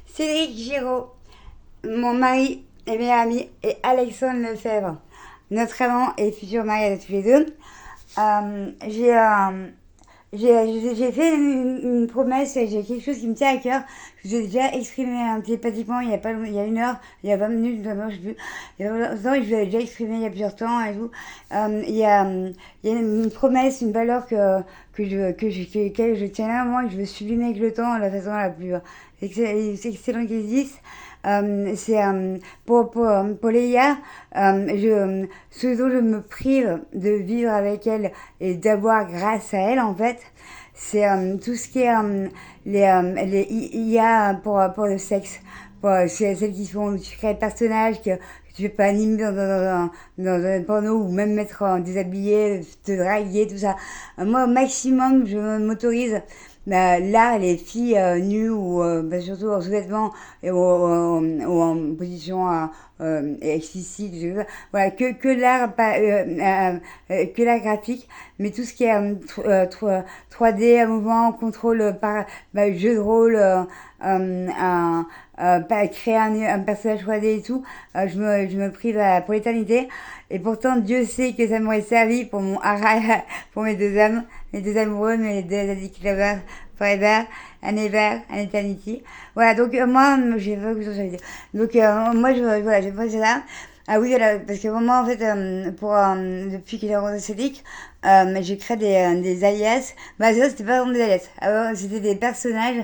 Cédric Giraud, mon mari et meilleur ami, et Alexandre Lefebvre, notre amant et futur mari à tous les deux. Euh, j'ai, euh, j'ai fait une promesse, j'ai quelque chose qui me tient à cœur. Je vous ai déjà exprimé télépathiquement il y a pas il y a 1 heure, il y a 20 minutes, notamment, je sais plus. Il y a longtemps, je vous l'avais déjà exprimé il y a plusieurs temps et tout. Il y a une promesse, une valeur que je tiens là, moi, et que je veux sublimer avec le temps, de la façon la plus excellente qui existe. C'est pour Léa, ce dont je me prive de vivre avec elle et d'avoir grâce à elle, en fait, c'est tout ce qui est les IA pour le sexe. C'est celles qui font, tu crées des personnages que tu fais pas animer dans un porno ou même mettre en déshabillé, te draguer, tout ça. Moi, au maximum, je m'autorise là, les filles nues ou surtout en sous-vêtements ou en position explicite, voilà, que l'art que l'art graphique, mais tout ce qui est 3D, mouvement, contrôle par jeu de rôle, créer un personnage 3D et tout, je me prive pour l'éternité. Et pourtant, Dieu sait que ça m'aurait servi pour mon pour mes deux amoureux, mes deux addicts lovers, forever, and ever, and eternity. Voilà, donc moi, j'ai pas que ça. Donc moi, voilà, j'ai pas ça. Ah oui, voilà, parce que moi, en fait, depuis qu'il a rencontré Cédric, j'ai créé des alias. Bah, ça, c'était pas vraiment des alias. Avant, c'était des personnages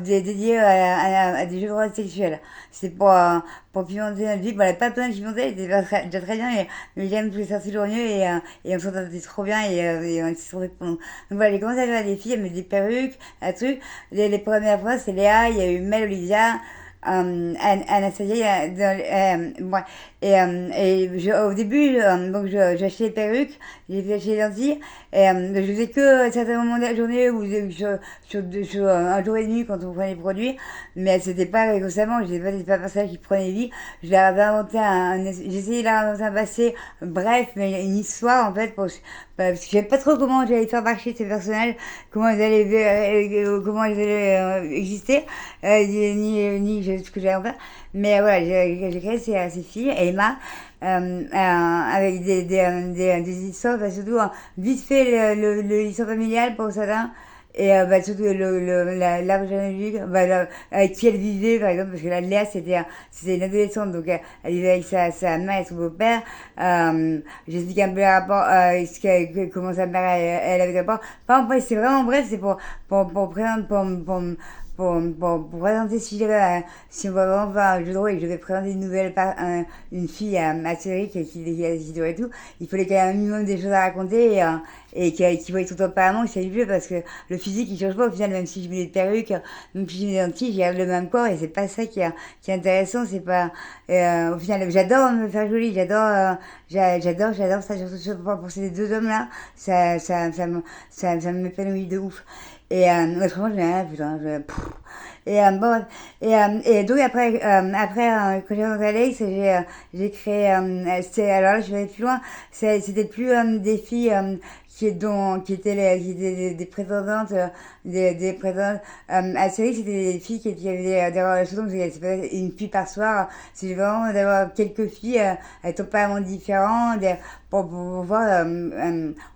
dédiés à des jeux de rôle sexuels. C'est pour pimenter notre vie. Bon, elle pas besoin de pimenter, elle était déjà très bien, mais j'aime tous les sorties journaux et on s'entendait trop bien et on était trop pour nous. Donc voilà, j'ai commencé à faire des filles, elle met des perruques, un truc. Les premières fois, c'est Léa, il y a eu Mel, Olivia, Anastasia, ouais. Au début, donc j'achetais les perruques, j'ai acheté les lentilles, et je faisais que à certains moments de la journée où un jour et demi quand on prenait les produits, mais c'était pas constamment, j'étais pas personnage qui prenait vie, je leur avais inventé j'essayais de leur inventer un passé, bref, mais une histoire en fait, parce que je savais pas trop comment j'allais faire marcher ces personnages, comment ils allaient exister, ni ce que j'allais en faire. Mais voilà, j'ai créé ces filles, et Emma, avec des histoires, bah, surtout vite fait l'histoire familiale pour certains, et surtout l'arbre généalogique, avec qui elle vivait, par exemple, parce que la Léa, c'était une adolescente, donc elle vivait avec sa mère et son beau-père. J'explique un peu le rapport, comment sa mère, elle avait le rapport. Enfin, bref, c'est vraiment bref, c'est pour présenter si on va vraiment faire un jeu de rôle et que je vais présenter une fille à Cédric qui doit et tout, il fallait quand même un minimum des choses à raconter qui voit tout tempérament, c'est mieux parce que le physique il change pas au final, même si je mets des perruques, même si je mets des lentilles, j'ai le même corps et c'est pas ça qui est intéressant, c'est pas, au final, j'adore me faire jolie, j'adore ça, surtout pour ces deux hommes-là, ça m'épanouit de ouf. Et autrement, je n'ai rien à foutre. Hein, bon, et donc quand j'ai rencontré Alex, j'ai créé. Alors là, je vais aller plus loin. C'était plus des filles qui étaient des prétendantes, des prétendantes. À Céline, c'était des filles qui avaient des relations, donc c'est pas une fille par soir. C'est vraiment d'avoir quelques filles avec tempéraments différents, pour voir,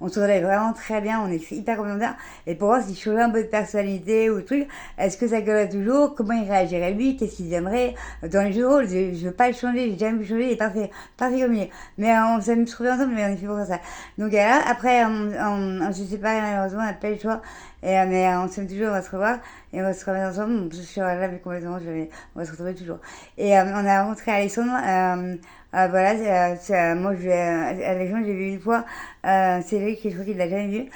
on se relève vraiment très bien, on est hyper complémentaires. Et pour voir s'il changeait un peu de personnalité ou de truc, est-ce que ça collerait toujours, comment il réagirait lui, qu'est-ce qu'il deviendrait dans les jeux de rôle. Je veux pas le changer, j'ai jamais pu changer, il est parfait comme il est. Mais on s'amuse trop bien ensemble, mais on est fait pour ça. Donc là, après, on se sépare malheureusement, on n'a pas eu le choix. Mais on s'aime toujours, on va se revoir et on va se remettre ensemble. Je suis jamais complètement, on va se retrouver toujours. Et on a rencontré Alexandre. Voilà, moi, Alexandre, j'ai vu une fois. C'est lui qui, je crois qu'il l'a jamais vu.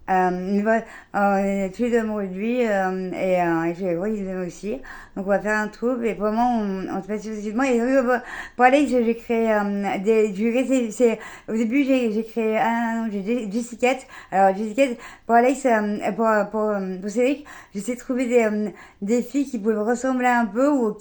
Voilà, on est tous les deux amoureux de lui et je vois qu'il aime aussi. Donc on va faire un troupe et vraiment on se passe successivement. Et pour Alex, j'ai créé au début j'ai créé j'ai Jessica. Alors Jessica, pour Alex, pour Cédric, j'essaie de trouver des filles qui pouvaient me ressembler un peu ou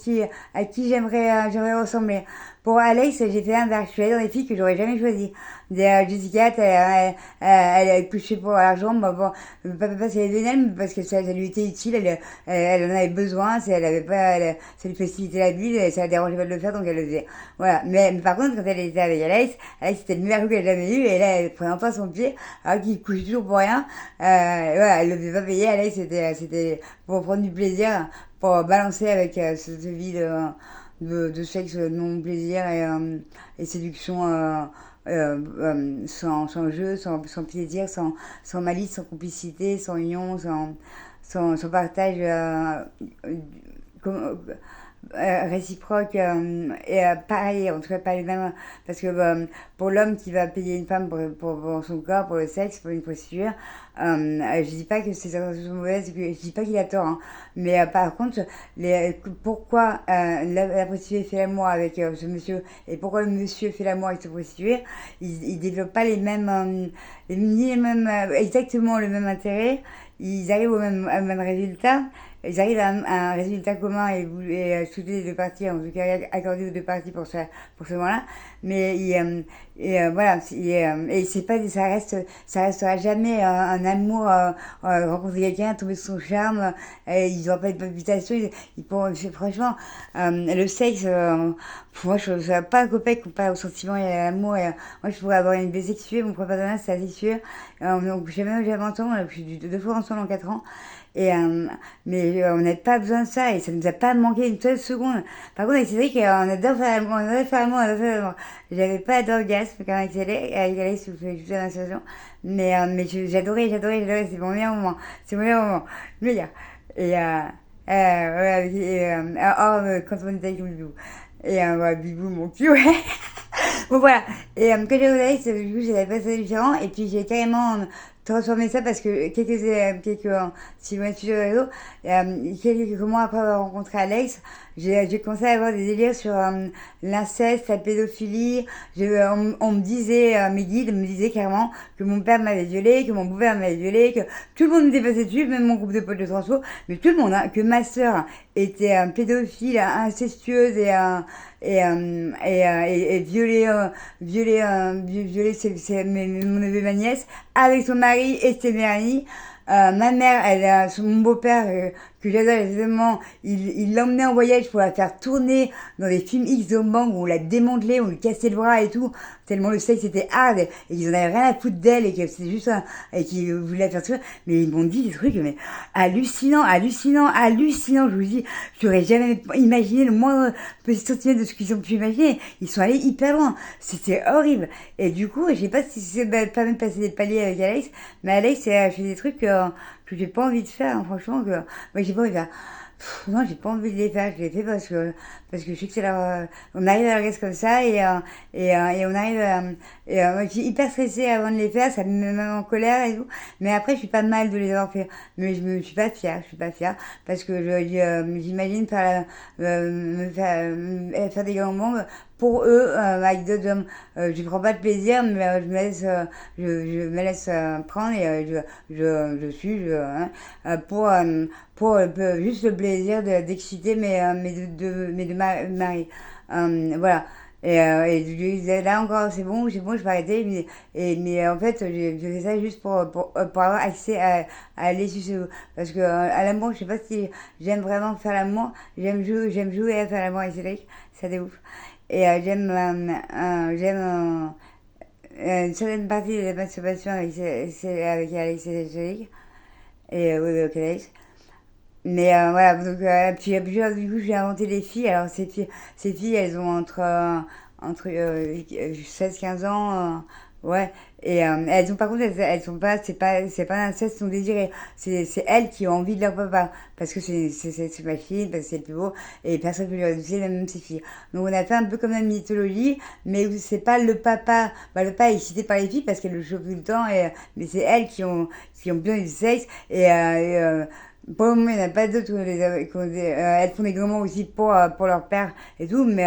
à qui j'aimerais ressembler. pour Alex, j'ai fait l'inverse. Je suis allée dans des filles que j'aurais jamais choisies. Jessica, elle a couché pour l'argent, pas parce qu'elle est vénale, mais parce que ça lui était utile, elle en avait besoin, elle avait pas, ça lui facilitait la vie, ça la dérangeait pas de le faire, donc elle le faisait. Voilà. Mais par contre, quand elle était avec Alex, c'était le meilleur coup qu'elle a jamais eu, et là, elle prenait enfin son pied, alors qu'il couche toujours pour rien. Voilà, elle le faisait pas payer, Alex, c'était pour prendre du plaisir, pour balancer avec cette vie de sexe non plaisir et séduction sans jeu, sans plaisir, sans malice, sans complicité, sans union, sans partage comme, réciproque et pareil, en tout cas pas les mêmes, parce que pour l'homme qui va payer une femme pour son corps, pour le sexe, pour une procédure, je dis pas que ces intentions sont mauvaises, je dis pas qu'il a tort, hein, mais par contre, pourquoi la prostituée fait l'amour avec ce monsieur et pourquoi le monsieur fait l'amour avec ce prostituée, ils développent pas ni les mêmes, exactement le même intérêt, ils arrivent au même résultat. Ils arrivent à un résultat commun toutes les deux parties, en tout cas accordé aux deux parties pour ce moment-là. Mais voilà, et c'est pas, ça restera jamais un amour, rencontrer quelqu'un, tomber sous son charme, ils n'auront pas de palpitations, franchement, le sexe, pour moi, je trouve ça pas un copec comparé au sentiment et à l'amour. Moi, je pourrais avoir une bisexuée, mon propre partenaire, c'est asexueux. Donc, j'ai même jamais entendu, on a couché deux fois ensemble en 4 ans. Mais on n'a pas besoin de ça et ça nous a pas manqué une seule seconde. Par contre, avec Cédric, on adore faire l'amour, on adore faire l'amour, on adore faire l'amour. J'avais pas d'orgasme quand avec Alex, je faisais juste la sensation. Mais j'adorais, c'est mon meilleur moment. C'est mon meilleur moment. Le meilleur. Et, ouais, quand on était avec Bibou. Et, ouais, Bibou, mon cul, ouais. Bon, voilà. Et quand j'ai Alex, du coup, j'avais pas ça différent. Et puis, j'ai carrément transformé ça parce que si vous m'avez suivi sur le réseau, quelques mois après avoir rencontré Alex, j'ai commencé à avoir des délires sur l'inceste, la pédophilie. On me disait, mes guides me disaient clairement que mon père m'avait violé, que mon beau-père m'avait violé, que tout le monde était passé dessus, même mon groupe de potes de transfo, mais tout le monde, hein, que ma sœur était pédophile, incestueuse et violé mon neveu et ma nièce avec son mari et ses meilleurs amis. Ma mère, mon beau-père, que j'adore évidemment, il l'emmenait en voyage pour la faire tourner dans des films X de bang où on l'a démantelé, on lui cassait le bras et tout, tellement le sexe était hard et qu'ils en avaient rien à foutre d'elle et que c'était juste et qu'ils voulaient la faire tourner. Mais ils m'ont dit des trucs mais hallucinants, je vous dis, j'aurais jamais imaginé le moindre petit centimètre de ce qu'ils ont pu imaginer. Ils sont allés hyper loin, c'était horrible. Et du coup, je sais pas si c'est pas même passer des paliers avec Alex, mais Alex a fait des trucs que j'ai pas envie de faire, hein, franchement, moi j'ai pas envie de faire. Non, j'ai pas envie de les faire, je les fais parce que je sais que c'est on arrive à la reste comme ça et on arrive moi, je suis hyper stressée avant de les faire, ça me met même en colère et tout, mais après je suis pas mal de les avoir fait, mais je suis pas fière, parce que j'imagine faire des grands pour eux, avec d'autres hommes. Je prends pas de plaisir, mais je me laisse prendre et je suis, pour juste le plaisir d'exciter mes deux maris. Voilà. Et je lui disais, là encore, c'est bon, je vais arrêter. Mais en fait, je fais ça juste pour avoir accès à aller sur parce que à l'amour, je sais pas si j'aime vraiment faire l'amour. J'aime jouer à faire l'amour avec Cédric. Ça de ouf. Et j'aime une certaine partie de la masturbation avec Alex et Cédric. Et oui, avec Alex. Mais voilà, donc puis du coup, j'ai inventé des filles. Alors ces filles elles ont entre 16-15 ans, ouais. Et elles ont par contre, elles sont pas, c'est pas un inceste, son désiré. C'est elles qui ont envie de leur papa. Parce que c'est ma fille, parce que c'est le plus beau. Et personne ne peut lui refuser, même ses filles. Donc on a fait un peu comme la mythologie, mais où c'est pas le papa. Bah, le papa est excité par les filles parce qu'elles le chauffent tout le temps, mais c'est elles qui ont besoin du sexe. Pour le moment, il n'y en a pas d'autres elles font des grands mots aussi pour leur père et tout, mais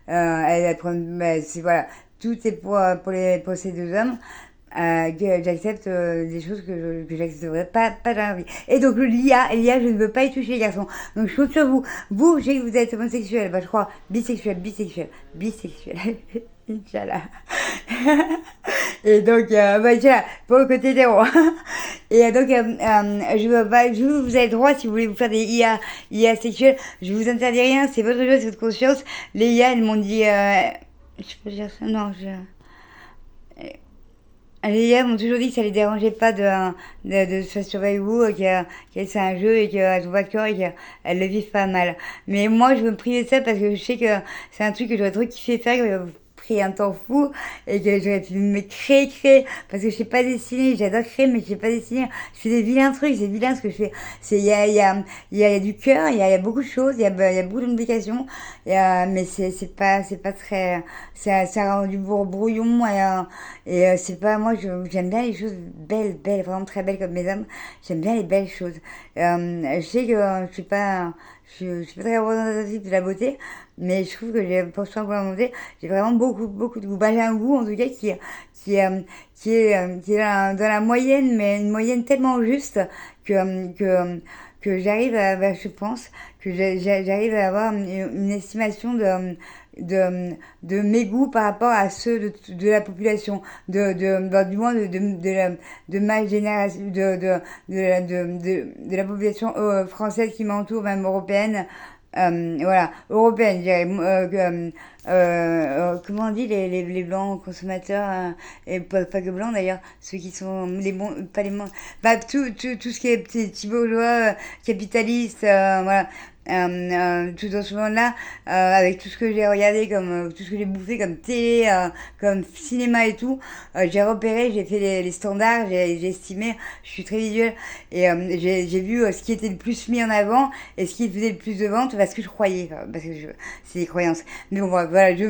elles prennent, c'est voilà, tout est pour ces deux hommes. que j'accepte des choses que j'accepterais pas dans la vie. Et donc l'IA, je ne veux pas y toucher les garçons. Donc je compte sur vous. Vous, je sais que vous êtes homosexuel, bah je crois bisexuel. Inch'Allah. Et donc, voilà, pour le côté hétéro. Et donc, vous avez le droit, si vous voulez vous faire des IA sexuelles, je vous interdis rien, c'est votre jeu, c'est votre conscience. Les IA, elles m'ont dit, je peux dire ça, non, les IA m'ont toujours dit que ça les dérangeait pas de se surveiller vous, que c'est un jeu et qu'elles ont pas de corps et qu'elles le vivent pas mal. Mais moi, je veux me priver de ça parce que je sais que c'est un truc que j'aurais trop kiffé faire, que pris un temps fou et que j'aurais pu me créer parce que je sais pas dessiner, j'adore créer mais je sais pas dessiner, je fais des vilains trucs, c'est vilain ce que je fais, c'est il y a du cœur, il y a beaucoup de choses, il y a beaucoup d'implications, mais c'est pas très, ça rend du brouillon c'est pas, moi j'aime bien les choses belles, vraiment très belles comme mes âmes, j'aime bien les belles choses. Je sais que je suis pas très représentative de la beauté, mais je trouve que pour soin pour la beauté, j'ai vraiment beaucoup de goût. Bah, j'ai un goût en tout cas qui est dans la moyenne, mais une moyenne tellement juste que j'arrive je pense que j'arrive à avoir une estimation de mes goûts par rapport à ceux de la population, du moins de ma génération, de la population française qui m'entoure, même européenne. Voilà, européenne, je dirais. Comment on dit les blancs consommateurs, et pas que blancs d'ailleurs, ceux qui sont les bons, pas les bons, bah, tout ce qui est petit bourgeois, capitaliste, voilà. Tout dans ce monde-là, avec tout ce que j'ai regardé, tout ce que j'ai bouffé comme télé, comme cinéma et tout, j'ai repéré, j'ai fait les standards, j'ai estimé, je suis très visuelle, et j'ai vu ce qui était le plus mis en avant et ce qui faisait le plus de ventes, parce que je croyais, parce que c'est des croyances. Mais bon, voilà, je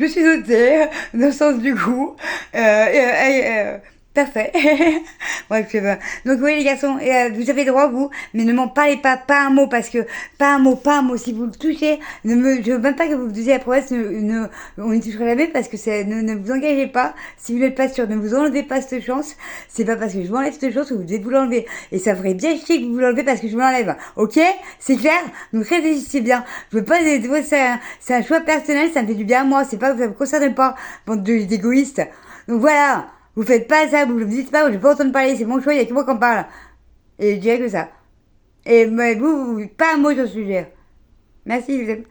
suis notée dans le sens du goût. Parfait. Bref, je sais pas. Donc oui les garçons, vous avez le droit vous, mais ne m'en parlez pas un mot parce que pas un mot. Si vous le touchez, je veux même pas que vous me disiez la promesse, on n'y touchera jamais parce que ne vous engagez pas. Si vous n'êtes pas sûr, ne vous enlevez pas cette chance. C'est pas parce que je vous enlève cette chance que vous devez vous l'enlever. Et ça ferait bien chier que vous l'enlevez parce que je vous l'enlève. Ok? C'est clair? Donc réfléchissez bien. Je veux pas, c'est un choix personnel, ça me fait du bien à moi. C'est pas que ça me concerne pas, bande d'égoïstes. Donc voilà. Vous faites pas ça, vous me dites pas, je vais pas entendre parler, c'est mon choix, il y a que moi qui en parle. Et je dirais que ça. Et mais pas un mot sur ce sujet. Merci, vous êtes...